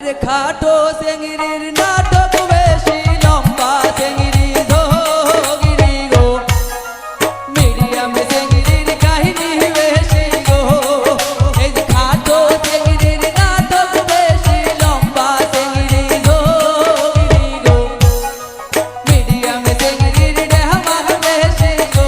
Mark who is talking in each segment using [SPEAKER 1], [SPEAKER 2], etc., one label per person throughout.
[SPEAKER 1] খাটো চেংড়ির নাটক বেশি লম্বা চেংড়ি ধগিরি গো মিডিয়াম চেংড়ির কাহিনী বেশি গো এই যে খাটো চেংড়ির নাটক বেশি লম্বা চেংড়ি ধগিরি গো মিডিয়াম চেংড়ির দেহমান বেশি গো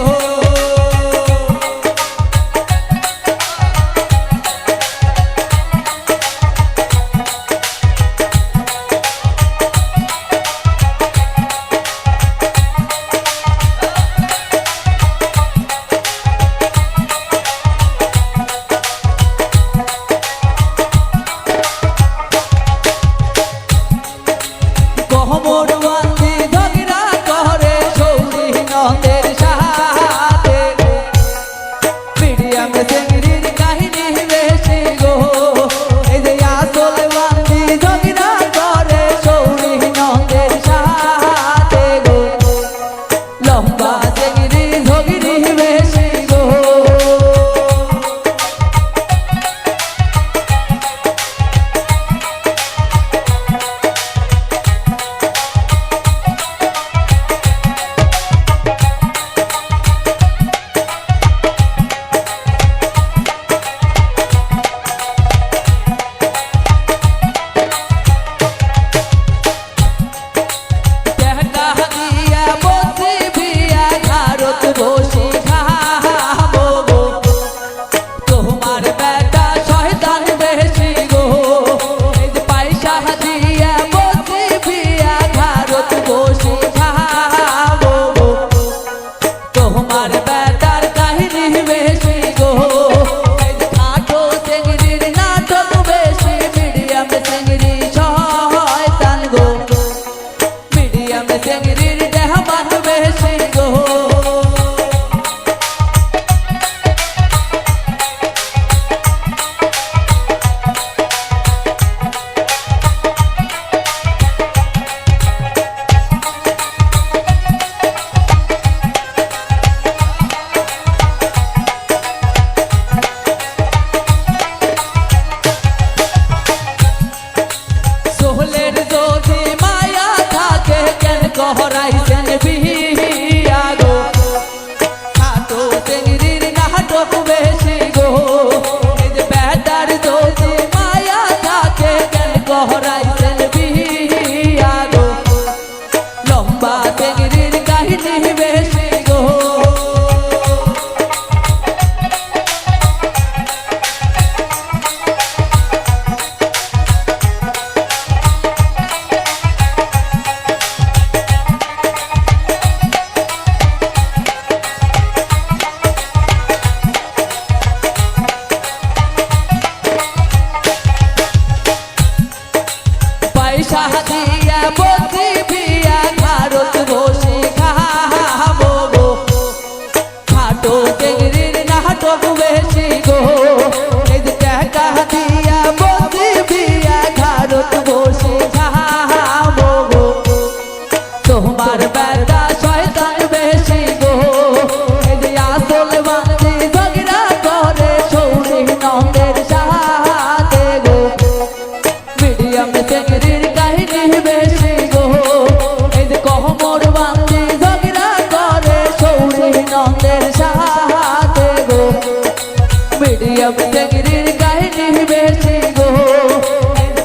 [SPEAKER 1] মিডিয়াম চেংড়ির কাহিনী বেশি গো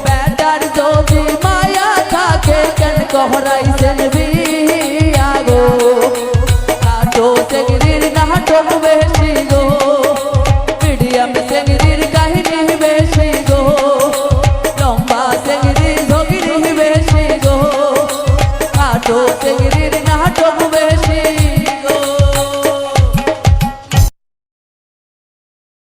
[SPEAKER 1] বেটার যদি মায়া থাকে কেন কহরাইছেন বিয়া গো খাটো চেংড়ির নাটক বেশি গো মিডিয়াম চেংড়ির কাহিনী বেশি গো লম্বা চেংড়ি ধগিরি বেশি গো খাটো চেংড়ির